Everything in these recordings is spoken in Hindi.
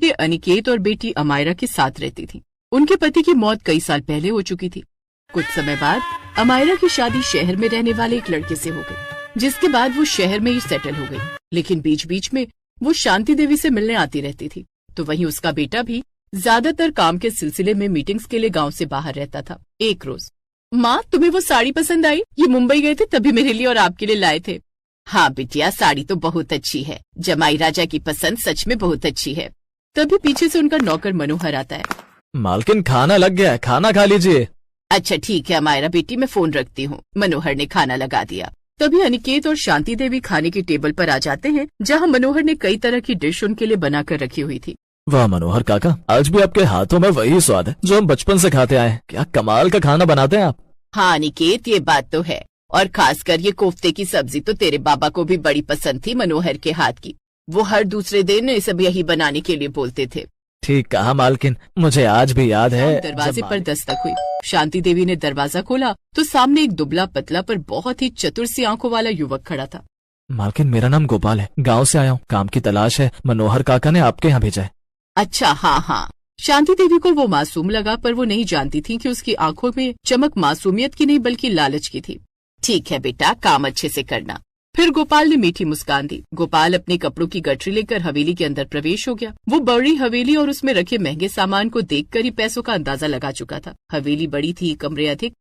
बेटे अनिकेत और बेटी अमायरा के साथ रहती थी। उनके पति की मौत कई साल पहले हो चुकी थी। कुछ समय बाद अमायरा की शादी शहर में रहने वाले एक लड़के से हो गई, जिसके बाद वो शहर में ही सेटल हो गई। लेकिन बीच बीच में वो शांति देवी से मिलने आती रहती थी। तो वहीं उसका बेटा भी ज्यादातर काम के सिलसिले में मीटिंग्स के लिए गांव से बाहर रहता था। एक रोज, माँ तुम्हें वो साड़ी पसंद आई? ये मुंबई गए थे तभी मेरे लिए और आपके लिए लाए थे। हाँ बिटिया, साड़ी तो बहुत अच्छी है। जमाई राजा की पसंद सच में बहुत अच्छी है। तभी पीछे से उनका नौकर मनोहर आता है। मालकिन खाना लग गया है, खाना खा लीजिए। अच्छा ठीक है अमायरा बेटी, मैं फोन रखती हूँ। मनोहर ने खाना लगा दिया। तभी अनिकेत और शांति देवी खाने की टेबल पर आ जाते हैं, जहाँ मनोहर ने कई तरह की डिश उनके लिए बनाकर रखी हुई थी। वाह मनोहर काका, आज भी आपके हाथों में वही स्वाद है जो हम बचपन से खाते आए हैं। क्या कमाल का खाना बनाते हैं आप। हाँ अनिकेत, ये बात तो है। और खासकर ये कोफ्ते की सब्जी तो तेरे बाबा को भी बड़ी पसंद थी मनोहर के हाथ की। वो हर दूसरे दिन सब यही बनाने के लिए बोलते थे। ठीक कहा मालकिन, मुझे आज भी याद है। दरवाजे पर दस्तक हुई। शांति देवी ने दरवाजा खोला तो सामने एक दुबला पतला पर बहुत ही चतुर सी आंखों वाला युवक खड़ा था। मालकिन मेरा नाम गोपाल है, गांव से आया हूँ, काम की तलाश है। मनोहर काका ने आपके यहाँ भेजा है। अच्छा हाँ हाँ। शांति देवी को वो मासूम लगा, पर वो नहीं जानती थी कि उसकी आंखों में चमक मासूमियत की नहीं बल्कि लालच की थी। ठीक है बेटा, काम अच्छे से करना। फिर गोपाल ने मीठी मुस्कान दी। गोपाल अपने कपड़ों की गठरी लेकर हवेली के अंदर प्रवेश हो गया। वो बड़ी हवेली और उसमें रखे महंगे सामान को देखकर ही पैसों का अंदाजा लगा चुका था। हवेली बड़ी थी, कमरे अधिक।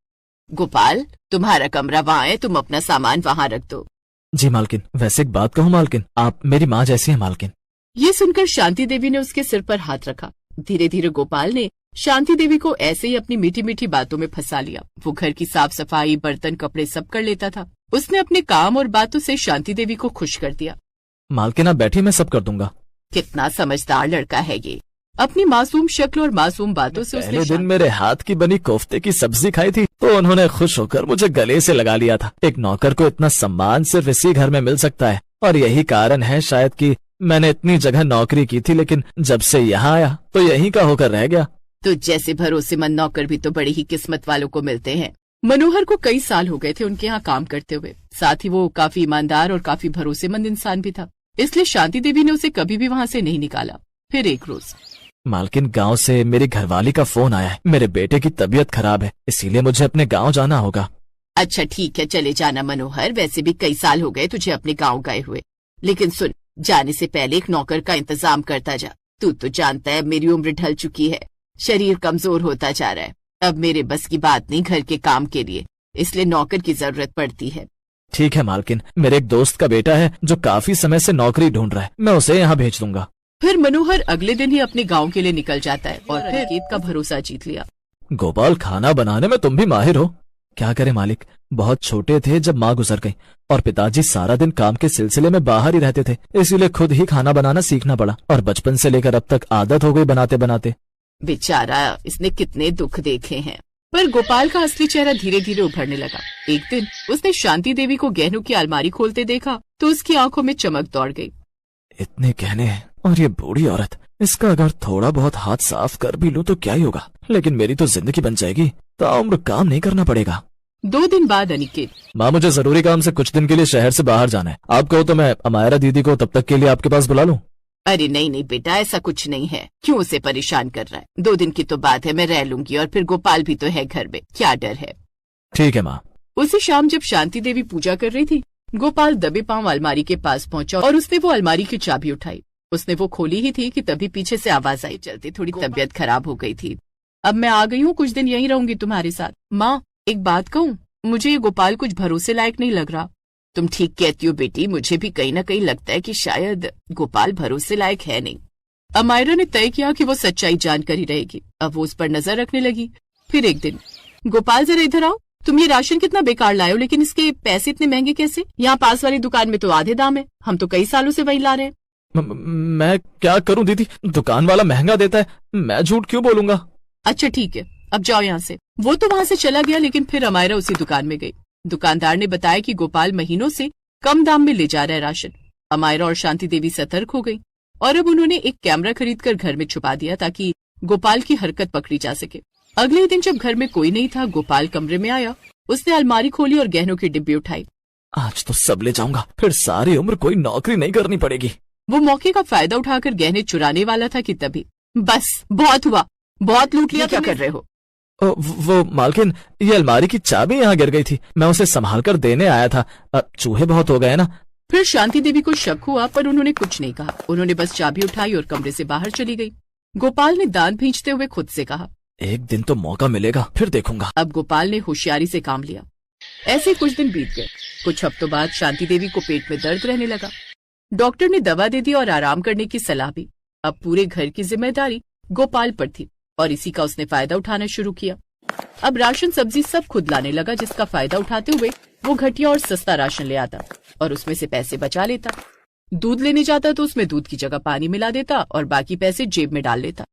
गोपाल, तुम्हारा कमरा वहाँ है, तुम अपना सामान वहाँ रख दो। जी मालकिन। वैसे एक बात कहूँ मालकिन, आप मेरी माँ जैसी है मालकिन। ये सुनकर शांति देवी ने उसके सिर पर हाथ रखा। धीरे धीरे गोपाल ने शांति देवी को ऐसे ही अपनी मीठी मीठी बातों में फंसा लिया। वो घर की साफ सफाई, बर्तन, कपड़े सब कर लेता था। उसने अपने काम और बातों से शांति देवी को खुश कर दिया। मालकिन आप बैठिए, मैं सब कर दूंगा। कितना समझदार लड़का है ये। अपनी मासूम शक्ल और मासूम बातों से पहले दिन मेरे हाथ की बनी कोफ्ते की सब्जी खाई थी तो उन्होंने खुश होकर मुझे गले से लगा लिया था। एक नौकर को इतना सम्मान सिर्फ इसी घर में मिल सकता है, और यही कारण है शायद कि मैंने इतनी जगह नौकरी की थी, लेकिन जब से यहाँ आया तो यहीं का होकर रह गया। तो जैसे भरोसेमंद नौकर भी तो बड़ी ही किस्मत वालों को मिलते हैं। मनोहर को कई साल हो गए थे उनके यहाँ काम करते हुए। साथ ही वो काफी ईमानदार और काफी भरोसेमंद इंसान भी था, इसलिए शांति देवी ने उसे कभी भी वहाँ से नहीं निकाला। फिर एक रोज, मालकिन गांव से मेरी घरवाली का फोन आया है। मेरे बेटे की तबीयत खराब है, इसीलिए मुझे अपने गांव जाना होगा। अच्छा ठीक है, चले जाना मनोहर। वैसे भी कई साल हो गए तुझे अपने गाँव गए हुए। लेकिन सुन, जाने से पहले एक नौकर का इंतजाम करता जा। तू तो जानता है मेरी उम्र ढल चुकी है, शरीर कमजोर होता जा रहा है। अब मेरे बस की बात नहीं घर के काम के लिए, इसलिए नौकर की जरूरत पड़ती है। ठीक है मालकिन, मेरे एक दोस्त का बेटा है जो काफी समय से नौकरी ढूंढ रहा है, मैं उसे यहाँ भेज दूंगा। फिर मनोहर अगले दिन ही अपने गांव के लिए निकल जाता है और फिर अनिकेत का भरोसा जीत लिया। गोपाल, खाना बनाने में तुम भी माहिर हो। क्या करे मालिक, बहुत छोटे थे जब माँ गुजर गई और पिताजी सारा दिन काम के सिलसिले में बाहर ही रहते थे, इसीलिए खुद ही खाना बनाना सीखना पड़ा और बचपन से लेकर अब तक आदत हो गई बनाते बनाते। बेचारा, इसने कितने दुख देखे हैं। पर गोपाल का असली चेहरा धीरे धीरे उभरने लगा। एक दिन उसने शांति देवी को गहनों की अलमारी खोलते देखा तो उसकी आंखों में चमक दौड़ गई। इतने गहने हैं और ये बूढ़ी औरत, इसका अगर थोड़ा बहुत हाथ साफ कर भी लूं तो क्या ही होगा, लेकिन मेरी तो जिंदगी बन जाएगी, ताउम्र काम नहीं करना पड़ेगा। 2 दिन बाद अनिकेत, माँ मुझे जरूरी काम से कुछ दिन के लिए शहर से बाहर जाना है। आप कहो तो मैं अमायरा दीदी को तब तक के लिए आपके पास बुला लूं। अरे नहीं नहीं बेटा, ऐसा कुछ नहीं है। क्यों उसे परेशान कर रहा है? 2 दिन की तो बात है, मैं रह लूंगी और फिर गोपाल भी तो है घर में, क्या डर है। ठीक है माँ। उसी शाम जब शांति देवी पूजा कर रही थी, गोपाल दबे पांव अलमारी के पास पहुंचा और उसने वो अलमारी की चाबी उठाई। उसने वो खोली ही थी कि तभी पीछे से आवाज आई। चलते थोड़ी तबीयत खराब हो गई थी, अब मैं आ गई हूँ, कुछ दिन यहीं रहूंगी तुम्हारे साथ। माँ एक बात कहूँ, मुझे ये गोपाल कुछ भरोसे लायक नहीं लग रहा। तुम ठीक कहती हो बेटी, मुझे भी कहीं न कहीं लगता है कि शायद गोपाल भरोसे लायक है नहीं। अमायरा ने तय किया कि वो सच्चाई जानकर ही रहेगी। अब वो उस पर नजर रखने लगी। फिर एक दिन, गोपाल जरा इधर आओ, तुम ये राशन कितना बेकार लाए हो, लेकिन इसके पैसे इतने महंगे कैसे? यहाँ पास वाली दुकान में तो आधे दाम है, हम तो कई सालों से वही ला रहे हैं। मैं क्या करूं दीदी, दुकान वाला महंगा देता है, मैं झूठ क्यों बोलूंगा। अच्छा ठीक है, अब जाओ यहाँ से। वो तो वहाँ से चला गया, लेकिन फिर अमायरा उसी दुकान में गई। दुकानदार ने बताया कि गोपाल महीनों से कम दाम में ले जा रहा है राशन। अमायरा और शांति देवी सतर्क हो गई और अब उन्होंने एक कैमरा खरीदकर घर में छुपा दिया ताकि गोपाल की हरकत पकड़ी जा सके। अगले ही दिन जब घर में कोई नहीं था, गोपाल कमरे में आया। उसने अलमारी खोली और गहनों की डिब्बी उठाई। आज तो सब ले जाऊंगा, फिर सारी उम्र कोई नौकरी नहीं करनी पड़ेगी। वो मौके का फायदा उठाकर गहने चुराने वाला था कि तभी बस बहुत हुआ, बहुत लूट लिया। क्या कर रहे हो? वो मालकिन, ये अलमारी की चाबी यहाँ गिर गई थी, मैं उसे संभाल कर देने आया था। चूहे बहुत हो गए ना। फिर शांति देवी को शक हुआ पर उन्होंने कुछ नहीं कहा। उन्होंने बस चाबी उठाई और कमरे से बाहर चली गई। गोपाल ने दांत भींचते हुए खुद से कहा, एक दिन तो मौका मिलेगा, फिर देखूंगा। अब गोपाल ने होशियारी से काम लिया। ऐसे कुछ दिन बीत गए। कुछ हफ्तों बाद शांति देवी को पेट में दर्द रहने लगा। डॉक्टर ने दवा दे दी और आराम करने की सलाह भी। अब पूरे घर की जिम्मेदारी गोपाल पर थी और इसी का उसने फायदा उठाना शुरू किया। अब राशन सब्जी सब खुद लाने लगा, जिसका फायदा उठाते हुए वो घटिया और सस्ता राशन ले आता और उसमें से पैसे बचा लेता। दूध लेने जाता तो उसमें दूध की जगह पानी मिला देता और बाकी पैसे जेब में डाल लेता।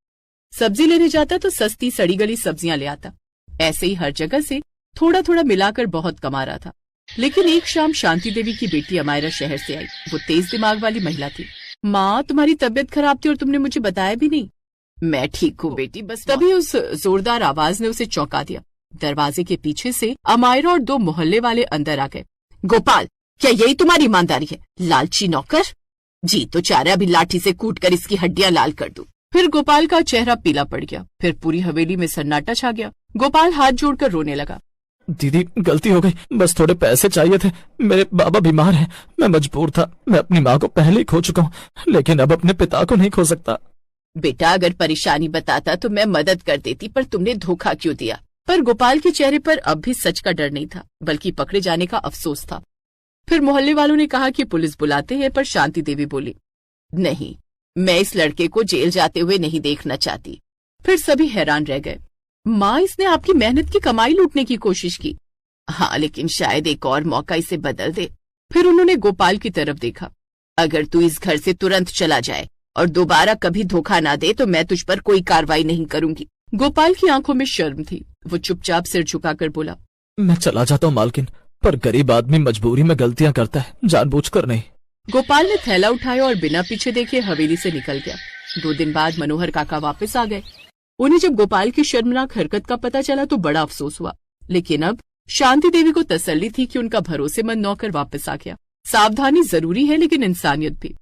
सब्जी लेने जाता तो सस्ती सड़ी गली सब्जियां ले आता। ऐसे ही हर जगह से थोड़ा थोड़ा मिलाकर बहुत कमा रहा था। लेकिन एक शाम शांति देवी की बेटी अमायरा शहर से आई। वो तेज दिमाग वाली महिला थी। माँ, तुम्हारी तबीयत खराब थी और तुमने मुझे बताया भी नहीं। मैं ठीक हूँ बेटी, बस। तभी उस जोरदार आवाज ने उसे चौंका दिया। दरवाजे के पीछे से अमायरा और 2 मोहल्ले वाले अंदर आ गए। गोपाल, क्या यही तुम्हारी ईमानदारी है? लालची नौकर। जी तो चाह रहा अभी लाठी से कूटकर इसकी हड्डियां लाल कर दूं। फिर गोपाल का चेहरा पीला पड़ गया। फिर पूरी हवेली में सन्नाटा छा गया। गोपाल हाथ जोड़कर रोने लगा। दीदी, गलती हो गई, बस थोड़े पैसे चाहिए थे। मेरे बाबा बीमार हैं, मैं मजबूर था। मैं अपनी माँ को पहले ही खो चुका हूँ, लेकिन अब अपने पिता को नहीं खो सकता। बेटा, अगर परेशानी बताता तो मैं मदद कर देती, पर तुमने धोखा क्यों दिया? पर गोपाल के चेहरे पर अब भी सच का डर नहीं था, बल्कि पकड़े जाने का अफसोस था। फिर मोहल्ले वालों ने कहा कि पुलिस बुलाते हैं, पर शांति देवी बोली, नहीं, मैं इस लड़के को जेल जाते हुए नहीं देखना चाहती। फिर सभी हैरान रह गए। माँ, इसने आपकी मेहनत की कमाई लूटने की कोशिश की। हाँ, लेकिन शायद एक और मौका इसे बदल दे। फिर उन्होंने गोपाल की तरफ देखा। अगर तू इस घर से तुरंत चला जाए और दोबारा कभी धोखा ना दे तो मैं तुझ पर कोई कार्रवाई नहीं करूंगी। गोपाल की आंखों में शर्म थी। वो चुपचाप सिर झुकाकर बोला, मैं चला जाता हूँ मालकिन, पर गरीब आदमी मजबूरी में गलतियां करता है, जानबूझकर नहीं। गोपाल ने थैला उठाया और बिना पीछे देखे हवेली से निकल गया। 2 दिन बाद मनोहर काका वापस आ गए। उन्हें जब गोपाल की शर्मनाक हरकत का पता चला तो बड़ा अफसोस हुआ, लेकिन अब शांति देवी को तसल्ली थी कि उनका भरोसेमंद नौकर वापस आ गया। सावधानी जरूरी है, लेकिन इंसानियत भी।